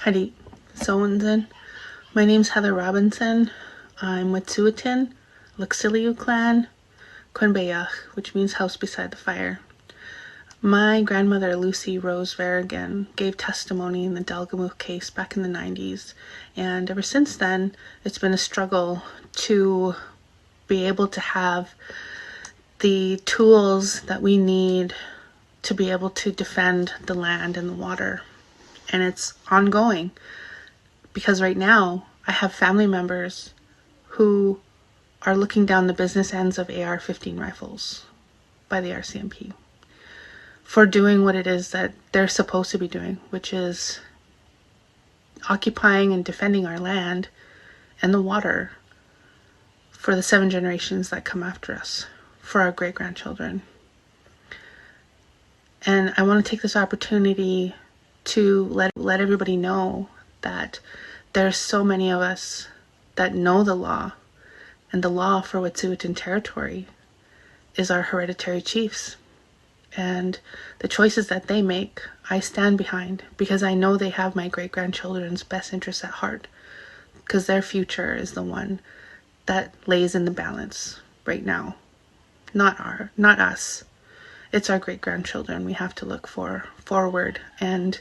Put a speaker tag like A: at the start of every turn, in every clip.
A: Howdy, Wedzin. My name's Heather Robinson. I'm Wet'suwet'en, Luxiliu clan, Cas Yikh, which means house beside the fire. My grandmother Lucy Rose Verrigan gave testimony in the Delgamuth case back in the 90s, and ever since then it's been a struggle to be able to have the tools that we need to be able to defend the land and the water. And it's ongoing because right now I have family members who are looking down the business ends of AR-15 rifles by the RCMP for doing what it is that they're supposed to be doing, which is occupying and defending our land and the water for the 7 generations that come after us, for our great-grandchildren. And I want to take this opportunity to let everybody know that there's so many of us that know the law, and the law for Wet'suwet'en territory is our hereditary chiefs. And the choices that they make, I stand behind, because I know they have my great-grandchildren's best interests at heart, because their future is the one that lays in the balance right now. Not us. It's our great-grandchildren we have to look forward and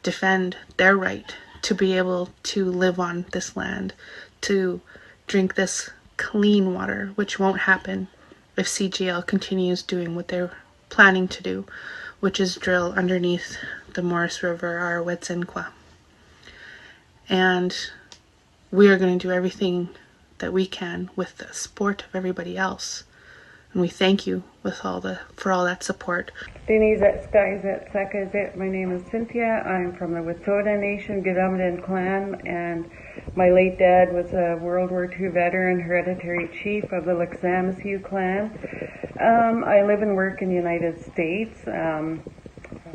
A: defend their right to be able to live on this land, to drink this clean water, which won't happen if CGL continues doing what they're planning to do, which is drill underneath the Morris River, our Wedzin. And we are going to do everything that we can with the support of everybody else. And we thank you for all that support.
B: Dinï, tsakë. My name is Cynthia. I'm from the Wet'suwet'en Nation, Gitdimt'en clan, and my late dad was a World War II veteran, hereditary chief of the Wet'suwet'en clan. I live and work in the United States. I'm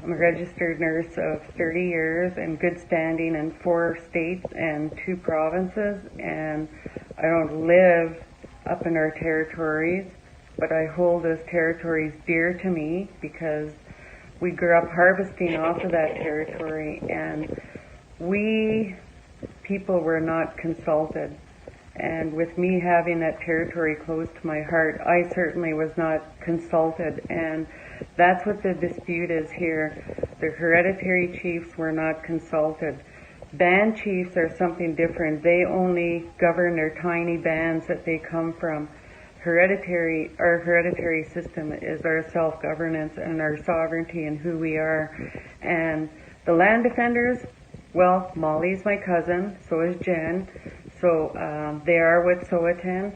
B: a registered nurse of 30 years in good standing in 4 states and 2 provinces, and I don't live up in our territories, but I hold those territories dear to me because we grew up harvesting off of that territory, and we people were not consulted. And with me having that territory close to my heart, I certainly was not consulted, and that's what the dispute is here. The hereditary chiefs were not consulted. Band chiefs are something different. They only govern their tiny bands that they come from. Our hereditary system is our self-governance and our sovereignty and who we are. And the land defenders, well, Molly's my cousin, so is Jen, so they are Wet'suwet'en.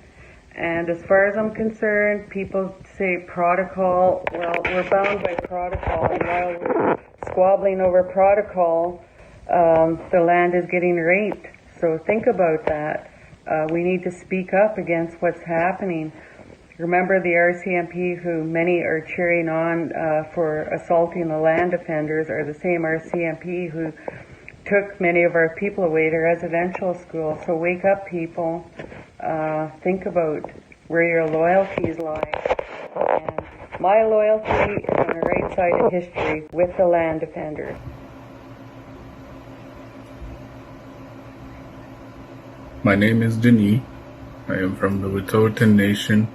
B: And as far as I'm concerned, people say protocol. Well, we're bound by protocol, and while we're squabbling over protocol, the land is getting raped. So think about that. We need to speak up against what's happening. Remember the RCMP, who many are cheering on for assaulting the land defenders, are the same RCMP who took many of our people away to residential school. So wake up, people. Think about where your loyalties lie. And my loyalty is on the right side of history with the land defenders.
C: My name is dinï. I am from the Wet'suwet'en Nation.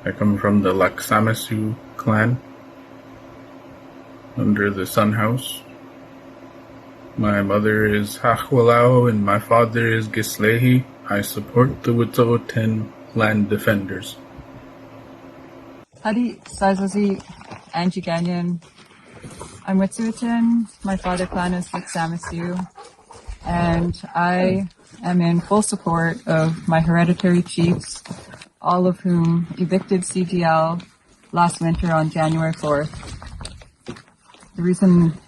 C: I come from the Wet'suwet'en clan under the Sun House. My mother is Hachwalau and my father is Gislehi. I support the Wet'suwet'en land defenders.
D: Howdy, Sazazi, Angie Gagnon. I'm Wet'suwet'en. My father clan is Wet'suwet'en. And I am in full support of my hereditary chiefs, all of whom evicted CGL last winter on January 4th. The reason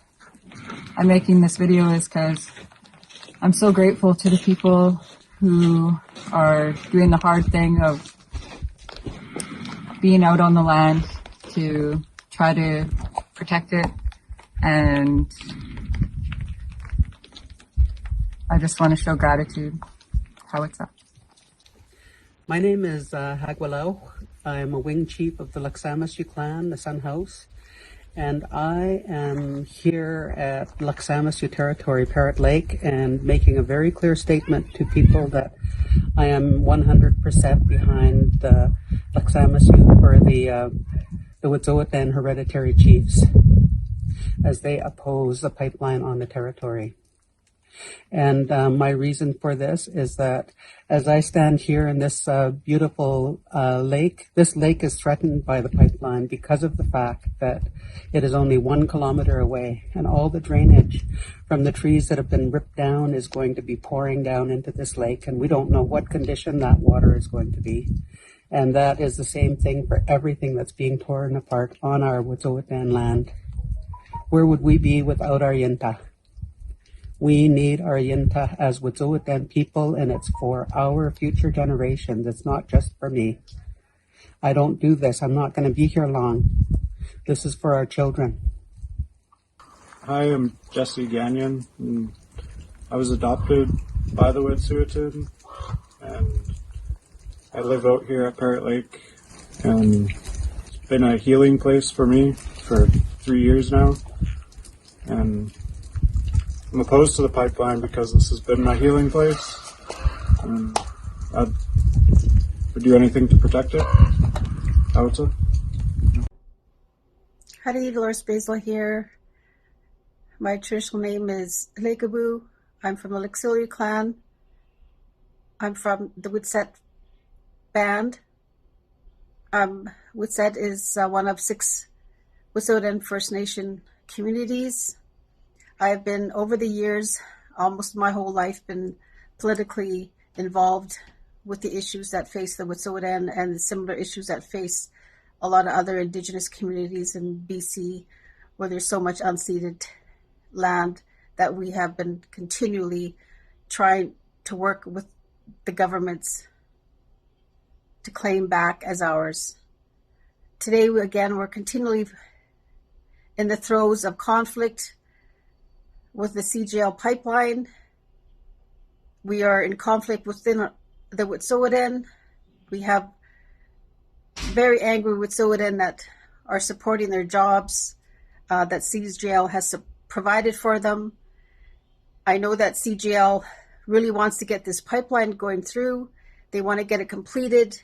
D: I'm making this video is because I'm so grateful to the people who are doing the hard thing of being out on the land to try to protect it, and I just want to show gratitude how it's up.
E: My name is Hagwalau. I'm a wing chief of the Wet'suwet'en clan, the Sun House, and I am here at Wet'suwet'en territory, Parrot Lake, and making a very clear statement to people that I am 100% behind the Wet'suwet'en, or the Wet'suwet'en Hereditary Chiefs, as they oppose the pipeline on the territory. And my reason for this is that as I stand here in this beautiful lake, this lake is threatened by the pipeline because of the fact that it is only 1 kilometer away, and all the drainage from the trees that have been ripped down is going to be pouring down into this lake, and we don't know what condition that water is going to be. And that is the same thing for everything that's being torn apart on our Wet'suwet'en land. Where would we be without our yintah? We need our yintah as Wet'suwet'en people, and it's for our future generations. It's not just for me. I don't do this. I'm not going to be here long. This is for our children.
F: Hi, I'm Jesse Gagnon. And I was adopted by the Wet'suwet'en, and I live out here at Parrot Lake, and it's been a healing place for me for 3 years now. And I'm opposed to the pipeline because this has been my healing place, and I would do anything to protect it. I would say.
G: Howdy, Dolores Basil here. My traditional name is Lekaboo. I'm from the Wet'suwet'en clan. I'm from the Wet'suwet'en band. Wet'suwet'en is one of 6 Wet'suwet'en First Nation communities. I've been, over the years, almost my whole life, been politically involved with the issues that face the Wet'suwet'en and the similar issues that face a lot of other Indigenous communities in BC, where there's so much unceded land that we have been continually trying to work with the governments to claim back as ours. Today, again, we're continually in the throes of conflict with the CGL pipeline. We are in conflict within the Wet'suwet'en. We have very angry Wet'suwet'en that are supporting their jobs that CGL has provided for them. I know that CGL really wants to get this pipeline going through. They want to get it completed.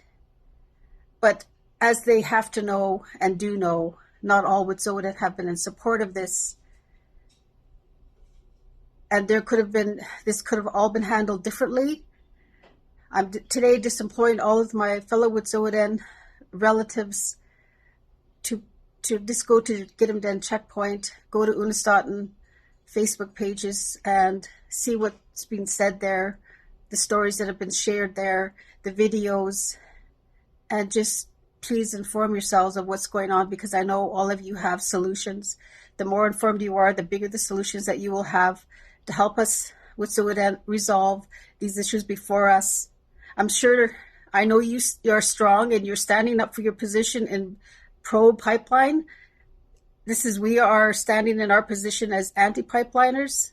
G: But as they have to know and do know, not all Wet'suwet'en have been in support of this. And this could have all been handled differently. I'm today just employing all of my fellow Wet'suwet'en relatives to just go to Gitdimt'en checkpoint, go to Unistoten Facebook pages and see what's being said there, the stories that have been shared there, the videos, and just please inform yourselves of what's going on, because I know all of you have solutions. The more informed you are, the bigger the solutions that you will have to help us Wet'suwet'en resolve these issues before us. I know you're strong and you're standing up for your position in pro-pipeline. We are standing in our position as anti-pipeliners.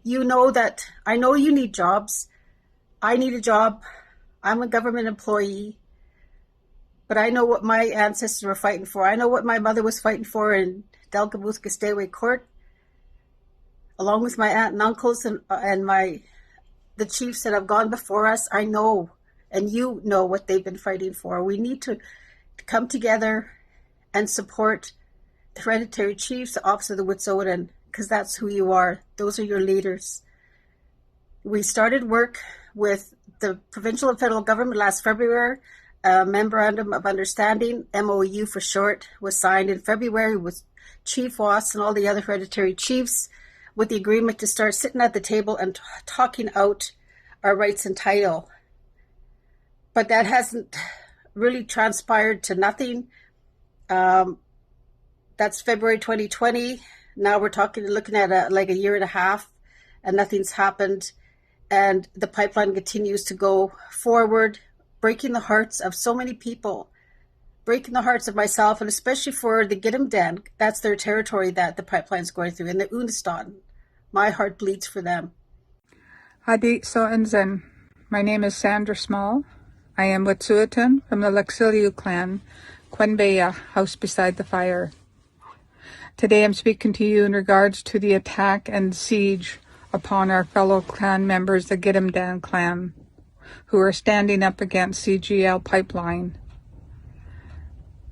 G: You know that, I know you need jobs. I need a job. I'm a government employee. But I know what my ancestors were fighting for. I know what my mother was fighting for in Delgamuth-Gasteway Court, along with my aunt and uncles and the chiefs that have gone before us. I know, and you know what they've been fighting for. We need to come together and support the hereditary chiefs, the office of the Wet'suwet'en, because that's who you are. Those are your leaders. We started work with the provincial and federal government last February. A memorandum of understanding, MOU for short, was signed in February with Chief Wass and all the other hereditary chiefs, with the agreement to start sitting at the table and talking out our rights and title. But that hasn't really transpired to nothing. That's February 2020. Now we're looking at a year and a half, and nothing's happened. And the pipeline continues to go forward, breaking the hearts of so many people, breaking the hearts of myself, and especially for the Gitdimt'en. That's their territory that the pipeline's going through, and the Unistoten. My heart bleeds for them.
H: Hadi So'enzen. My name is Sandra Small. I am Wet'suwet'en from the Wet'suwet'en clan, Quenbeya, House Beside the Fire. Today I'm speaking to you in regards to the attack and siege upon our fellow clan members, the Gitdimt'en clan, who are standing up against CGL pipeline.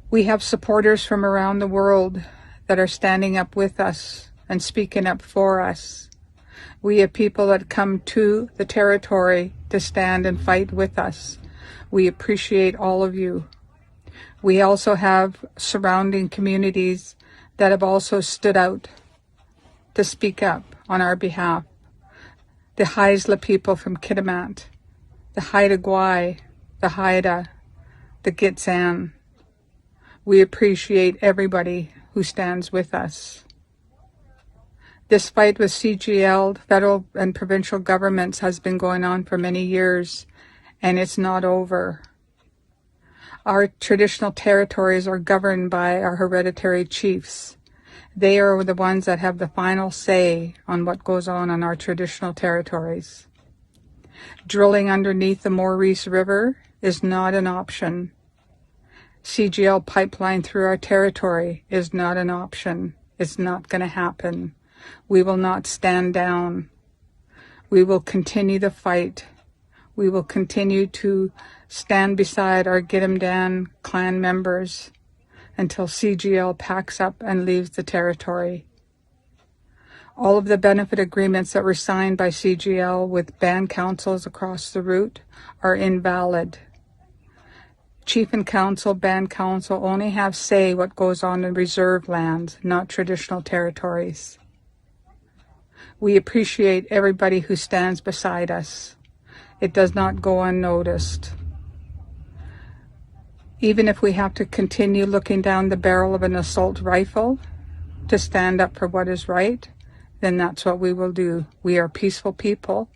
H: We have supporters from around the world that are standing up with us and speaking up for us. We have people that come to the territory to stand and fight with us. We appreciate all of you. We also have surrounding communities that have also stood out to speak up on our behalf. The Haisla people from Kitimat, the Haida Gwaii, the Haida, the Gitdimt'en. We appreciate everybody who stands with us. This fight with CGL, federal and provincial governments, has been going on for many years, and it's not over. Our traditional territories are governed by our hereditary chiefs. They are the ones that have the final say on what goes on our traditional territories. Drilling underneath the Maurice River is not an option. CGL pipeline through our territory is not an option. It's not going to happen. We will not stand down. We will continue the fight. We will continue to stand beside our Gitdimt'en clan members until CGL packs up and leaves the territory. All of the benefit agreements that were signed by CGL with band councils across the route are invalid. Chief and council, band council only have say what goes on in reserve lands, not traditional territories. We appreciate everybody who stands beside us. It does not go unnoticed. Even if we have to continue looking down the barrel of an assault rifle to stand up for what is right, then that's what we will do. We are peaceful people.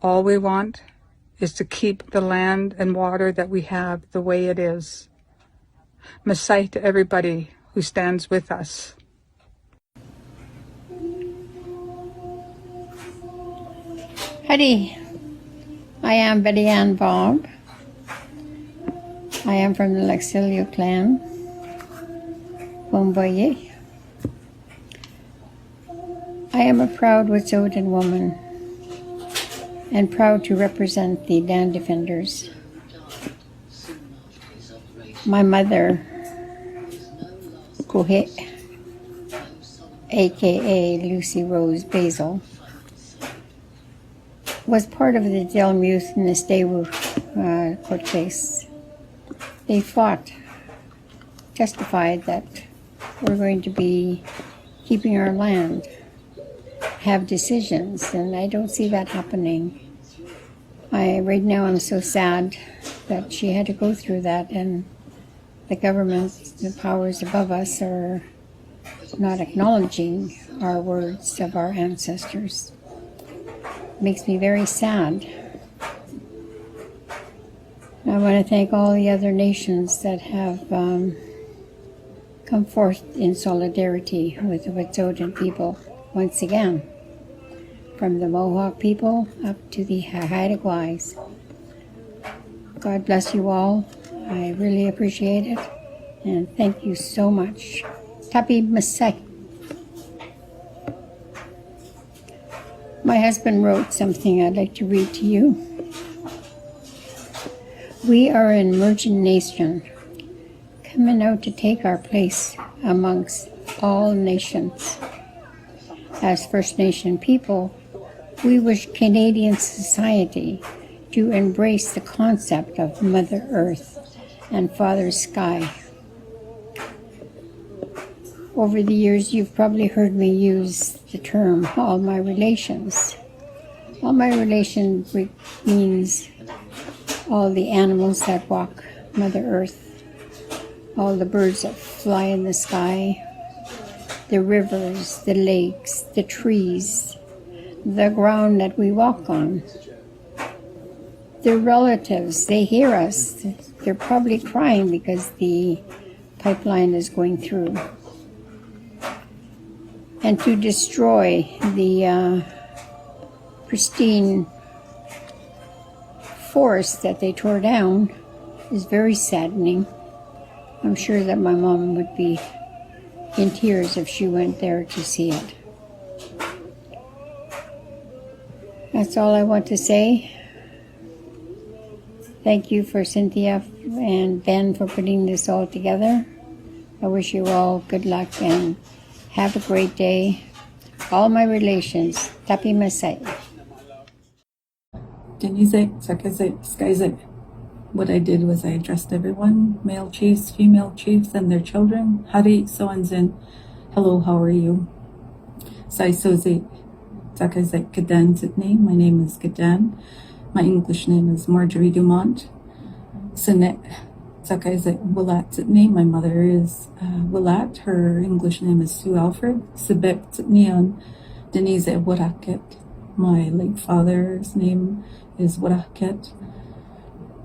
H: All we want is to keep the land and water that we have the way it is. Masai to everybody who stands with us.
I: Howdy, I am Betty Ann Bob. I am from the Laxilio clan, Wumbaye. I am a proud Wet'suwet'en woman and proud to represent the land defenders. My mother, Kuhe, aka Lucy Rose Basil, was part of the Delm youth in the Stewu court case. They fought, testified that we're going to be keeping our land, have decisions, and I don't see that happening. Right now I'm so sad that she had to go through that, and the government, the powers above us, are not acknowledging our words of our ancestors. It makes me very sad. I want to thank all the other nations that have come forth in solidarity with the Wet'suwet'en people once again, from the Mohawk people up to the Haida Gwaii. God bless you all. I really appreciate it, and thank you so much. Tapi Masai. My husband wrote something I'd like to read to you. We are an emerging nation, coming out to take our place amongst all nations. As First Nation people, we wish Canadian society to embrace the concept of Mother Earth and Father Sky. Over the years, you've probably heard me use the term all my relations. All my relation means all the animals that walk Mother Earth, all the birds that fly in the sky, the rivers, the lakes, the trees, the ground that we walk on. Their relatives, they hear us. They're probably crying because the pipeline is going through. And to destroy the pristine forest that they tore down is very saddening. I'm sure that my mom would be in tears if she went there to see it. That's all I want to say. Thank you for Cynthia and Ben for putting this all together. I wish you all good luck and have a great day. All my relations, Tapi Masai.
J: dinï, tsakë. What I did was I addressed everyone, male chiefs, female chiefs, and their children. Hari soanzin. Hello, how are you? Sai soze. Tsakë Gitdimt'en. My name is Gitdimt'en. My English name is Marjorie Dumont. Sinet. Tsakë Wet'suwet'en. My mother is Willat. Her English name is Sue Alfred. Sibek Neon dinï Waraket. My late father's name is Waraket.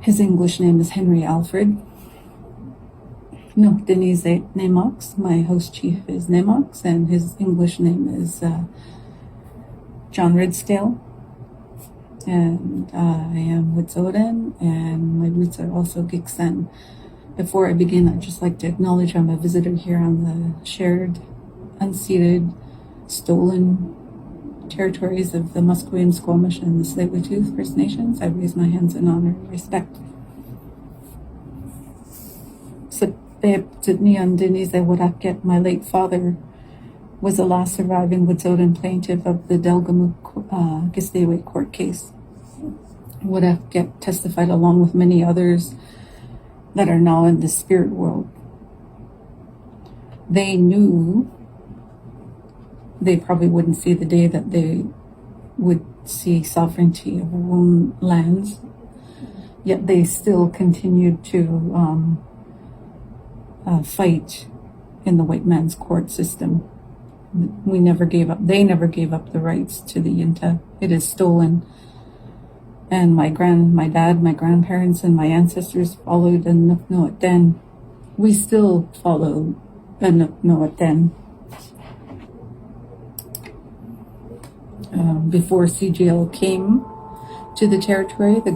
J: His English name is Henry Alfred. No, dinï Nemox. My host chief is Nemox, and his English name is John Ridsdale. And I am witsuwit'en, and my roots are also Gitdimt'en. Before I begin, I'd just like to acknowledge I'm a visitor here on the shared, unceded, stolen territories of the Musqueam, Squamish, and the Tsleil-Waututh First Nations. I raise my hands in honor and respect. My late father was the last surviving Wet'suwet'en plaintiff of the Delgamuukw Gisdewe court case. Waraket testified along with many others that are now in the spirit world. They knew they probably wouldn't see the day that they would see sovereignty of their own lands, yet they still continued to fight in the white man's court system. We never gave up. They never gave up the rights to the yintah. It is stolen. And my dad, my grandparents, and my ancestors followed Wet'suwet'en. We still follow Wet'suwet'en. Before CGL came to the territory, the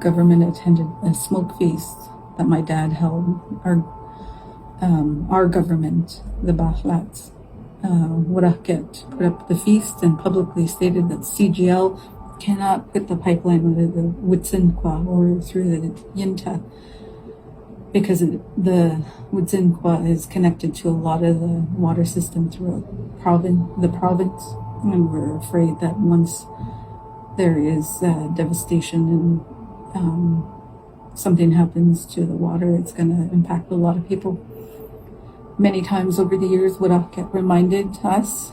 J: government attended a smoke feast that my dad held. Our government, the bahlats, Waraket, put up the feast and publicly stated that CGL cannot put the pipeline under the Wedzin or through the yintah, because the Wedzin is connected to a lot of the water system throughout the province, and we're afraid that once there is devastation and something happens to the water, it's going to impact a lot of people. Many times over the years, Waraket reminded us,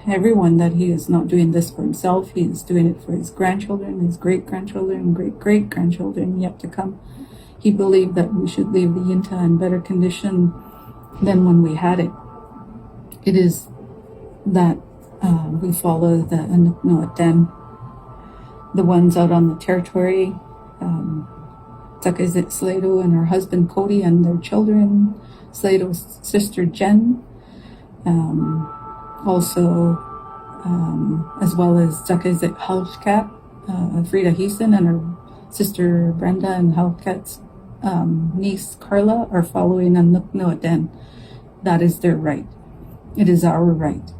J: everyone, that he is not doing this for himself. He is doing it for his grandchildren, his great-grandchildren, and great-great-grandchildren yet to come. He believed that we should leave the yintah in better condition than when we had it. It is that we follow the Wet'suwet'en, the ones out on the territory, tsakë Slato and her husband Cody and their children, Slato's sister Jen, also as well as tsakë Halfcat, Frida Houston and her sister Brenda, and Halfcat's niece Carla are following Wet'suwet'en. That is their right. It is our right.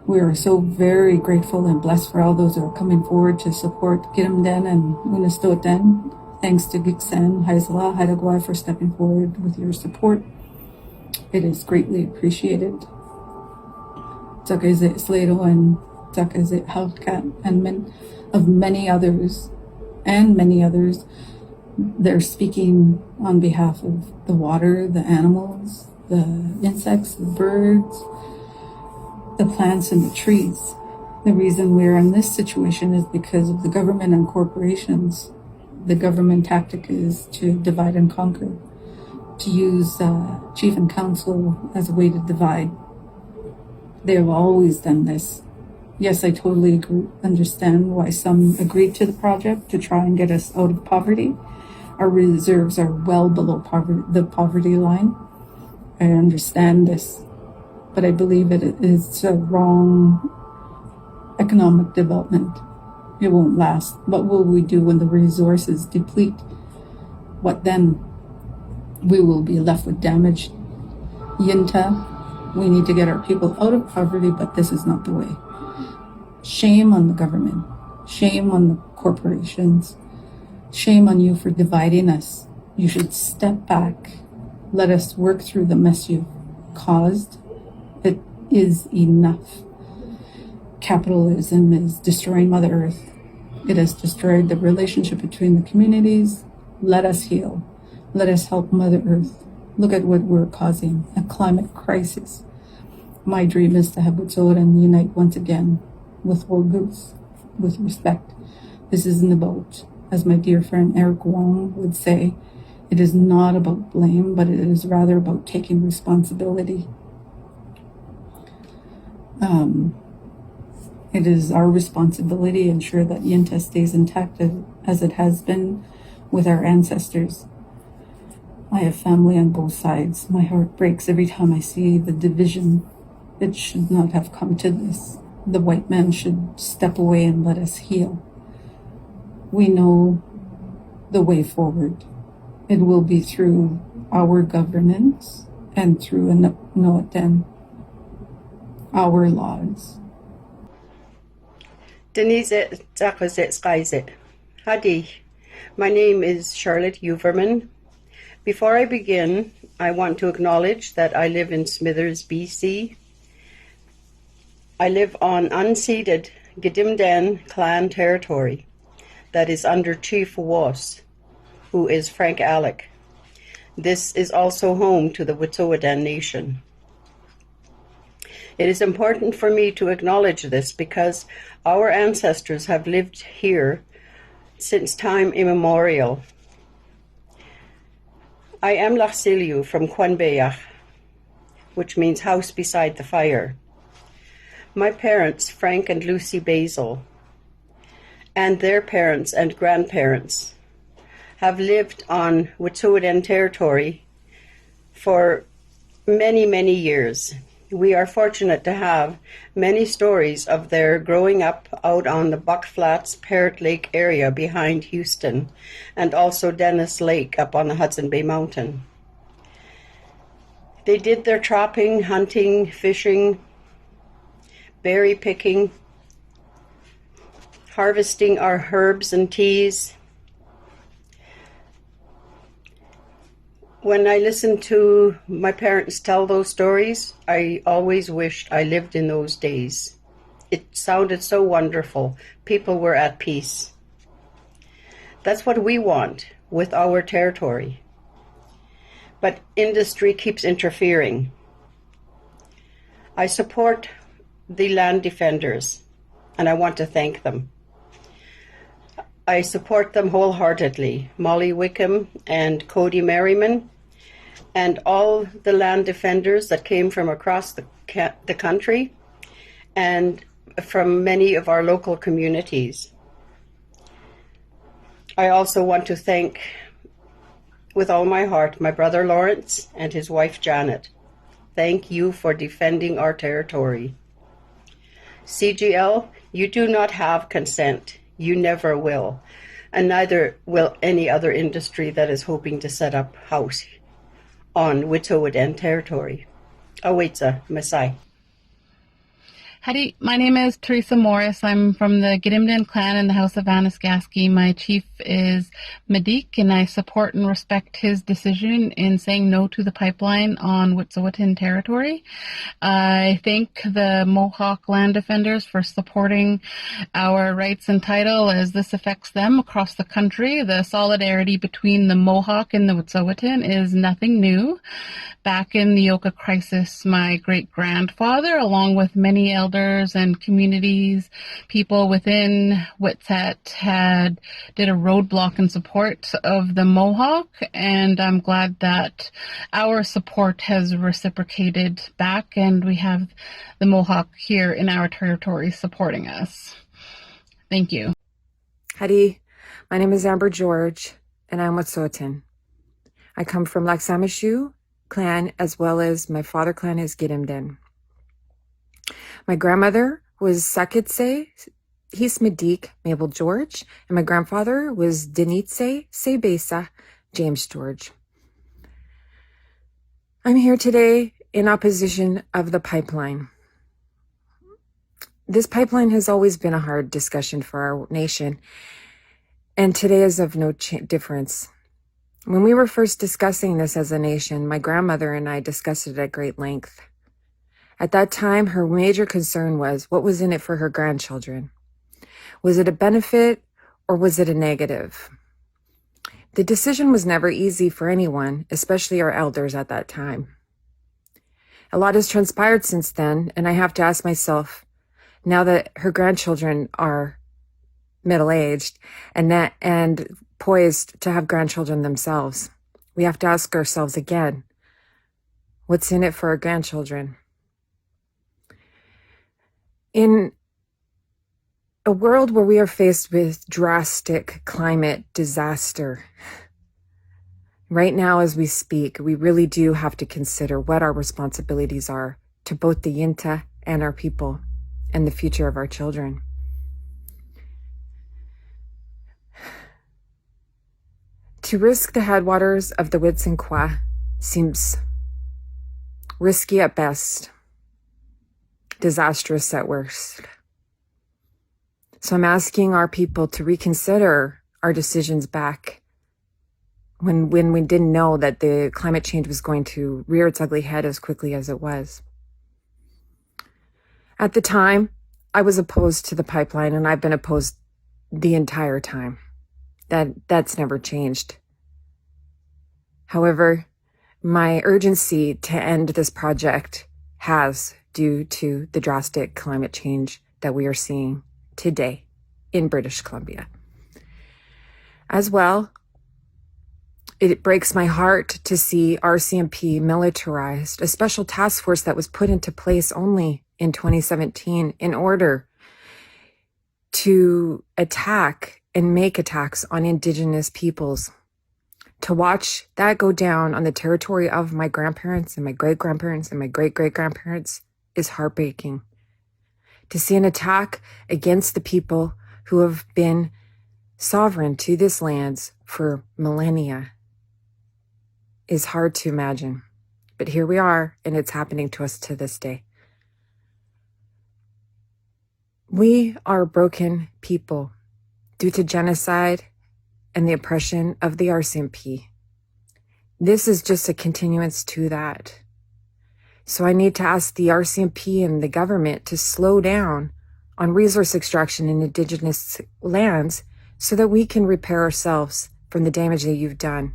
J: We are so very grateful and blessed for all those who are coming forward to support Gitdimt'en and Wet'suwet'en. Thanks to Gitdimt'en, Haisla, Haidagwai for stepping forward with your support. It is greatly appreciated. Tsakë Slato and tsakë Halfcat and many others, they're speaking on behalf of the water, the animals, the insects, the birds, the plants, and the trees. The reason we're in this situation is because of the government and corporations. The government tactic is to divide and conquer, to use chief and council as a way to divide. They have always done this. Yes, I totally understand why some agreed to the project to try and get us out of poverty. Our reserves are well below the poverty line. I understand this, but I believe it is a wrong economic development. It won't last. What will we do when the resources deplete? What then? we will be left with damaged yintah. We need to get our people out of poverty, but this is not the way. Shame on the government. Shame on the corporations. Shame on you for dividing us. You should step back. Let us work through the mess you've caused. It is enough. Capitalism is destroying Mother Earth. It has destroyed the relationship between the communities. Let us heal. Let us help Mother Earth. Look at what we're causing, a climate crisis. My dream is to have Wet'suwet'en unite once again with Wigggus, with respect. This isn't about, as my dear friend Eric Wong would say, it is not about blame, but it is rather about taking responsibility. It is our responsibility to ensure that yintah stays intact as it has been with our ancestors. I have family on both sides. My heart breaks every time I see the division. It should not have come to this. The white man should step away and let us heal. We know the way forward. It will be through our governance and through our laws.
K: dinï, tsakë, Hadi. My name is Charlotte Uverman. Before I begin, I want to acknowledge that I live in Smithers, BC. I live on unceded Gitdimt'en clan territory that is under Chief Was, who is Frank Alec. This is also home to the Wet'suwet'en nation. It is important for me to acknowledge this because our ancestors have lived here since time immemorial. I am Lachsiliu from Quanbeyach, which means house beside the fire. My parents, Frank and Lucy Basil, and their parents and grandparents have lived on Wet'suwet'en territory for many, many years. We are fortunate to have many stories of their growing up out on the Bahlats, Parrot Lake area behind Houston, and also Dennis Lake up on the Hudson Bay Mountain. They did their trapping, hunting, fishing, berry picking, harvesting our herbs and teas. When I listened to my parents tell those stories, I always wished I lived in those days. It sounded so wonderful. People were at peace. That's what we want with our territory. But industry keeps interfering. I support the land defenders, and I want to thank them. I support them wholeheartedly, Molly Wickham and Cody Merriman, and all the land defenders that came from across the country and from many of our local communities. I also want to thank, with all my heart, my brother Lawrence and his wife Janet. Thank you for defending our territory. CGL, you do not have consent. You never will, and neither will any other industry that is hoping to set up house on Wet'suwet'en territory. Awetsa, Masai.
L: Howdy, my name is Teresa Morris. I'm from the Gitdimt'en clan in the House of Anasagasky. My chief is Medik, and I support and respect his decision in saying no to the pipeline on Wet'suwet'en territory. I thank the Mohawk land defenders for supporting our rights and title as this affects them across the country. The solidarity between the Mohawk and the Wet'suwet'en is nothing new. Back in the Oka crisis, my great-grandfather, along with many elders and communities, people within Wet'suwet'en did a roadblock in support of the Mohawk, and I'm glad that our support has reciprocated back, and we have the Mohawk here in our territory supporting us. Thank you.
M: Howdy, my name is Amber George, and I'm Wet'suwet'en. I come from Laksamishu clan, as well as my father clan is Gitdimt'en. My grandmother was Sakitse, His Medik, Mabel George, and my grandfather was dinï Sebesa, James George. I'm here today in opposition of the pipeline. This pipeline has always been a hard discussion for our nation, and today is of no difference. When we were first discussing this as a nation, my grandmother and I discussed it at great length. At that time, her major concern was what was in it for her grandchildren. Was it a benefit or was it a negative? The decision was never easy for anyone, especially our elders at that time. A lot has transpired since then, and I have to ask myself, now that her grandchildren are middle-aged and poised to have grandchildren themselves, we have to ask ourselves again, what's in it for our grandchildren? In a world where we are faced with drastic climate disaster, right now as we speak, we really do have to consider what our responsibilities are to both the yintah and our people and the future of our children. To risk the headwaters of the Wedzin seems risky at best, disastrous at worst. So I'm asking our people to reconsider our decisions back when we didn't know that the climate change was going to rear its ugly head as quickly as it was. At the time, I was opposed to the pipeline, and I've been opposed the entire time. That's never changed. However, my urgency to end this project has, due to the drastic climate change that we are seeing today in British Columbia. As well, it breaks my heart to see RCMP militarized, a special task force that was put into place only in 2017 in order to attack and make attacks on Indigenous peoples. To watch that go down on the territory of my grandparents and my great-grandparents and my great-great-grandparents is heartbreaking. To see an attack against the people who have been sovereign to this land for millennia is hard to imagine. But here we are, and it's happening to us to this day. We are a broken people due to genocide and the oppression of the RCMP. This is just a continuance to that. So I need to ask the RCMP and the government to slow down on resource extraction in Indigenous lands so that we can repair ourselves from the damage that you've done.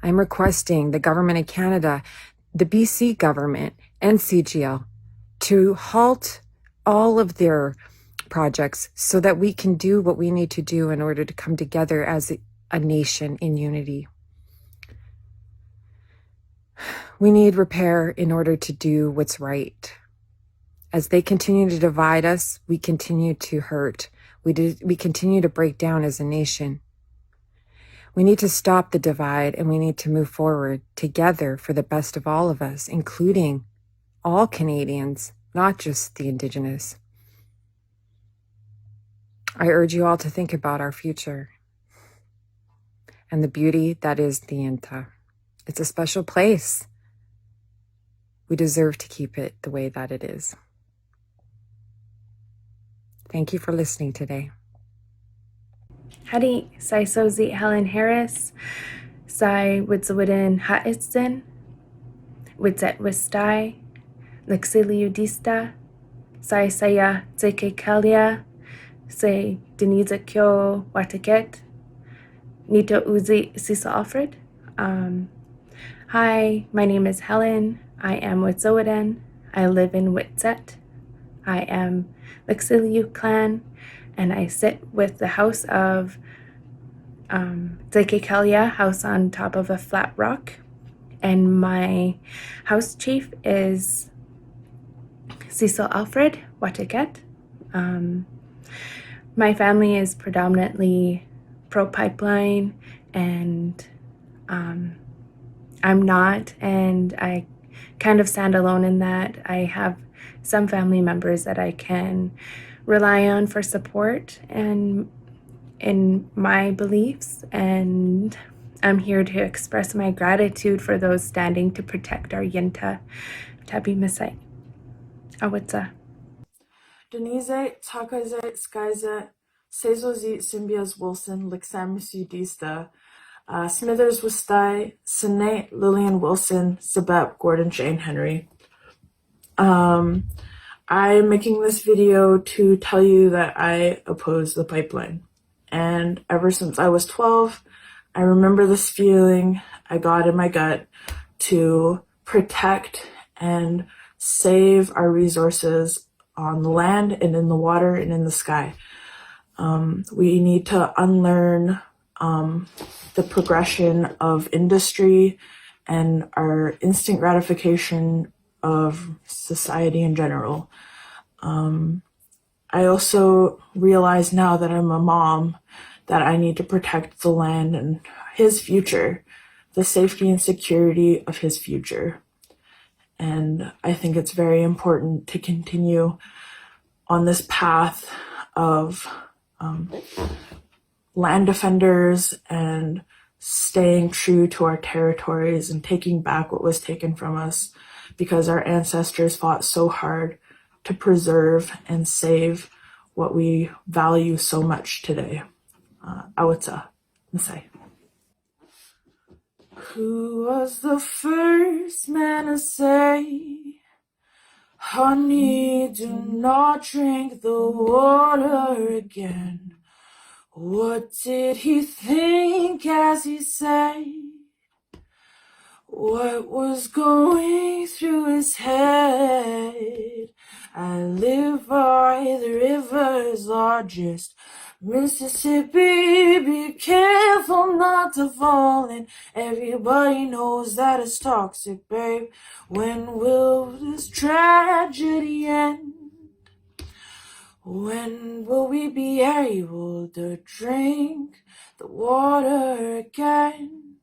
M: I'm requesting the government of Canada, the BC government, and CGL to halt all of their projects so that we can do what we need to do in order to come together as a nation in unity. We need repair in order to do what's right. As they continue to divide us, we continue to hurt. We continue to break down as a nation. We need to stop the divide, and we need to move forward together for the best of all of us, including all Canadians, not just the Indigenous. I urge you all to think about our future and the beauty that is the yintah. It's a special place. We deserve to keep it the way that it is. Thank you for listening today.
N: Hadi, sai sozi Helen Harris, sai witsuwit'en Wedzin, witsuwit'en, lexiliudista, sai saya tsakë, sai dinï kyo wataket, nito uzi sisa Alfred. Hi, my name is Helen. I am Wet'suwet'en. I live in Wit'suwit'en. I am Lexiliu clan, and I sit with the house of tsakë, house on top of a flat rock. And my house chief is Cecil Alfred Wataket. My family is predominantly pro-pipeline, and I'm not, and I kind of stand alone in that. I have some family members that I can rely on for support and in my beliefs, and I'm here to express my gratitude for those standing to protect our yintah. Tabi Misai. Awitsa.
O: Denise, Takaize, Skyze, Sezozi, Symbias Wilson, Lixamus Udista, Smithers Wistai, Sine, Lillian Wilson, Sabep, Gordon, Jane Henry. I'm making this video to tell you that I oppose the pipeline. And ever since I was 12, I remember this feeling I got in my gut to protect and save our resources on the land and in the water and in the sky. We need to unlearn the progression of industry and our instant gratification of society in general. I also realize now that I'm a mom that I need to protect the land and his future, the safety and security of his future. And I think it's very important to continue on this path of land defenders and staying true to our territories and taking back what was taken from us, because our ancestors fought so hard to preserve and save what we value so much today. Awitsa, Masai. Who was the first man to say, honey, do not drink the water again? What did he think as he said? What was going through his head? I live by the river's largest, Mississippi. Be careful not to fall in. Everybody knows that it's toxic, babe. When will this tragedy end? When will we be able to drink the water again?